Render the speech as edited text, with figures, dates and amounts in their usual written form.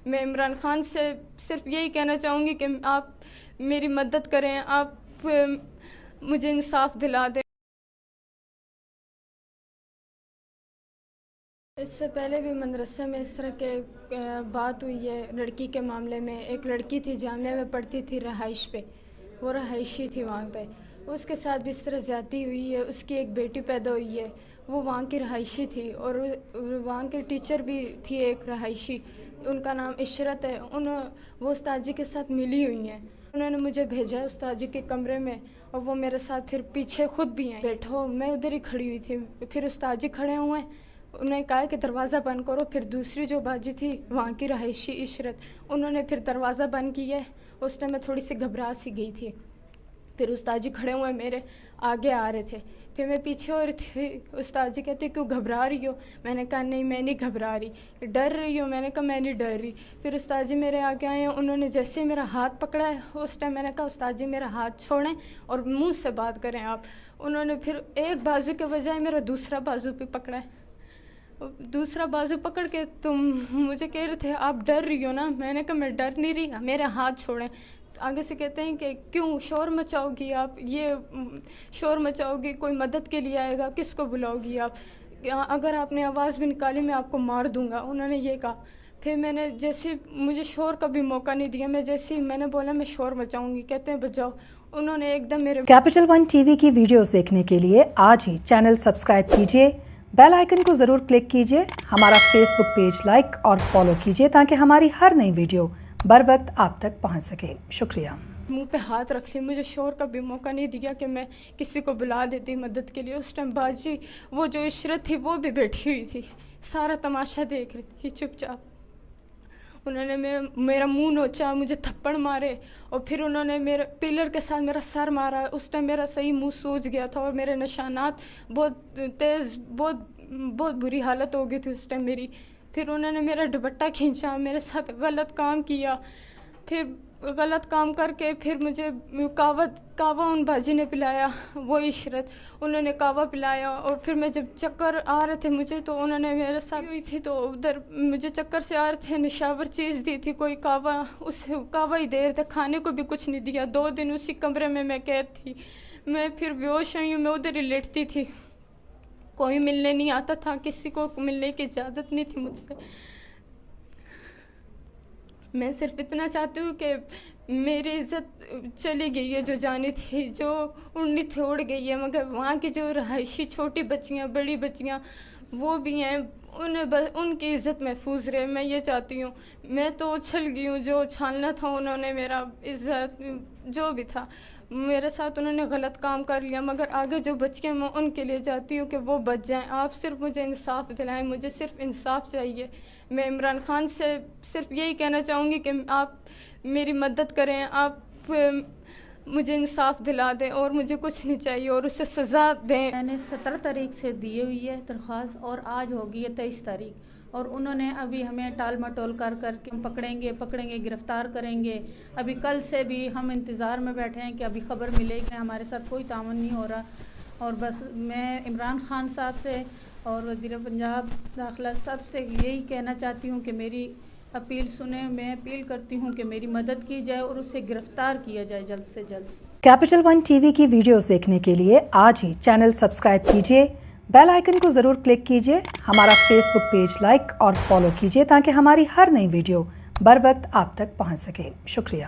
میں عمران خان سے صرف یہی کہنا چاہوں گی کہ آپ میری مدد کریں، آپ مجھے انصاف دلا دیں۔ اس سے پہلے بھی مدرسے میں اس طرح کے بات ہوئی ہے لڑکی کے معاملے میں۔ ایک لڑکی تھی جامعہ میں پڑھتی تھی رہائش پہ، وہ رہائشی تھی وہاں پہ، اس کے ساتھ بھی اس طرح زیادتی ہوئی ہے۔ اس کی ایک بیٹی پیدا ہوئی ہے، وہ وہاں کی رہائشی تھی، اور وہاں کے ٹیچر بھی تھی ایک رہائشی، ان کا نام عشرت ہے۔ وہ استاد جی کے ساتھ ملی ہوئی ہیں۔ انہوں نے مجھے بھیجا ہے استاد جی کے کمرے میں، اور وہ میرے ساتھ پھر پیچھے خود بھی ہیں۔ بیٹھو، میں ادھر ہی کھڑی ہوئی تھی، پھر استاد جی کھڑے ہوئے ہیں، انہوں نے کہا کہ دروازہ بند کرو۔ پھر دوسری جو باجی تھی وہاں کی رہائشی عشرت، انہوں نے پھر دروازہ بند کیا ہے۔ اس ٹائم میں تھوڑی سی گھبرا سی گئی تھی۔ پھر استاد جی کھڑے ہوئے میرے آگے آ رہے تھے، پھر میں پیچھے ہو رہی تھی۔ استاد جی کہتے کیوں گھبرا رہی ہو؟ میں نے کہا نہیں میں نہیں گھبرا رہی۔ ڈر رہی ہو؟ میں نے کہا میں نہیں ڈر رہی۔ پھر استاد جی میرے آگے آئے ہیں، انہوں نے جیسے ہی میرا ہاتھ پکڑا ہے، اس ٹائم میں نے کہا استاد جی میرا ہاتھ چھوڑیں اور منہ سے بات کریں آپ۔ انہوں نے پھر ایک بازو کے بجائے میرا دوسرا بازو بھی پکڑا ہے۔ دوسرا بازو پکڑ کے تم مجھے کہہ رہے تھے آپ ڈر رہی ہو نا؟ میں نے کہا میں ڈر نہیں رہی، میرے ہاتھ چھوڑیں۔ آگے سے کہتے ہیں کہ کیوں شور مچاؤ گی آپ؟ یہ شور مچاؤ گی، کوئی مدد کے لیے آئے گا، کس کو بلاؤ گی آپ؟ اگر آپ نے آواز بھی نکالی میں آپ کو مار دوں گا، انہوں نے یہ کہا۔ پھر میں نے جیسے مجھے شور کا بھی موقع نہیں دیا، میں نے بولا میں شور مچاؤں گی، کہتے ہیں بچاؤ۔ انہوں نے ایک دم میرے کیپٹل ون ٹی وی کی ویڈیوز دیکھنے کے لیے آج ہی چینل سبسکرائب کیجیے، بیل آئیکن کو ضرور کلک کیجیے، ہمارا فیس بک پیج لائک اور فالو کیجیے تاکہ ہماری ہر نئی ویڈیو بر وقت آپ تک پہنچ سکے۔ شکریہ۔ منہ پہ ہاتھ رکھ لی، مجھے شور کا بھی موقع نہیں دیا کہ میں کسی کو بلا دیتی مدد کے لیے۔ اس ٹائم باجی وہ جو عشرت تھی وہ بھی بیٹھی ہوئی تھی، سارا تماشا دیکھ رہی تھی چپ چاپ۔ انہوں نے میرا منہ نوچا، مجھے تھپڑ مارے، اور پھر انہوں نے میرے پلر کے ساتھ میرا سر مارا۔ اس ٹائم میرا صحیح منہ سوج گیا تھا، اور میرے نشانات بہت تیز، بہت بری حالت ہو گئی تھی اس ٹائم میری۔ پھر انہوں نے میرا دوپٹہ کھینچا، میرے ساتھ غلط کام کیا۔ پھر غلط کام کر کے پھر مجھے کعوہ ان باجی نے پلایا، وہ عشرت، انہوں نے کعوہ پلایا۔ اور پھر میں جب چکر آ رہے تھے مجھے، تو انہوں نے میرے ساتھ ہوئی تھی، تو ادھر مجھے چکر سے آ رہے تھے، نشاور چیز دی تھی کوئی کعوہ، اس کعوہ ہی دے رہے تھے، کھانے کو بھی کچھ نہیں دیا۔ 2 دن اسی کمرے میں قید تھی۔ میں پھر بیہوش ہوئی ہوں، میں ادھر ہی لیٹتی تھی، کوئی ملنے نہیں آتا تھا، کسی کو ملنے کی اجازت نہیں تھی مجھ سے۔ میں صرف اتنا چاہتی ہوں کہ میری عزت چلی گئی ہے، جو جانی تھی، جو اڑنی تھی اڑ گئی ہے، مگر وہاں کی جو رہائشی چھوٹی بچیاں، بڑی بچیاں وہ بھی ہیں، ان کی عزت محفوظ رہے، میں یہ چاہتی ہوں۔ میں تو اچھل گئی ہوں، جو اچھالنا تھا انہوں نے میرا عزت جو بھی تھا میرے ساتھ انہوں نے غلط کام کر لیا، مگر آگے جو بچیاں میں ان کے لیے چاہتی ہوں کہ وہ بچ جائیں۔ آپ صرف مجھے انصاف دلائیں، مجھے صرف انصاف چاہیے۔ میں عمران خان سے صرف یہی کہنا چاہوں گی کہ آپ میری مدد کریں، آپ مجھے انصاف دلا دیں، اور مجھے کچھ نہیں چاہیے، اور اسے سزا دیں۔ میں نے 17 تاریخ سے دی ہوئی ہے درخواست، اور آج ہوگی ہے 23 تاریخ، اور انہوں نے ابھی ہمیں ٹال مٹول کر کے ہم پکڑیں گے، گرفتار کریں گے۔ ابھی کل سے بھی ہم انتظار میں بیٹھے ہیں کہ ابھی خبر ملے گی، ہمارے ساتھ کوئی تعاون نہیں ہو رہا۔ اور بس میں عمران خان صاحب سے اور وزیر پنجاب داخلہ سب سے یہی کہنا چاہتی ہوں کہ میری اپیل سنیں۔ میں اپیل کرتی ہوں کہ میری مدد کی جائے اور اسے گرفتار کیا جائے جلد سے جلد۔ کیپٹل ون ٹی وی کی ویڈیوز دیکھنے کے لیے آج ہی چینل سبسکرائب کیجیے، بیل آئیکن کو ضرور کلک کیجیے، ہمارا فیس بک پیج لائک اور فالو کیجیے تاکہ ہماری ہر نئی ویڈیو بر وقت آپ تک پہنچ سکے۔ شکریہ۔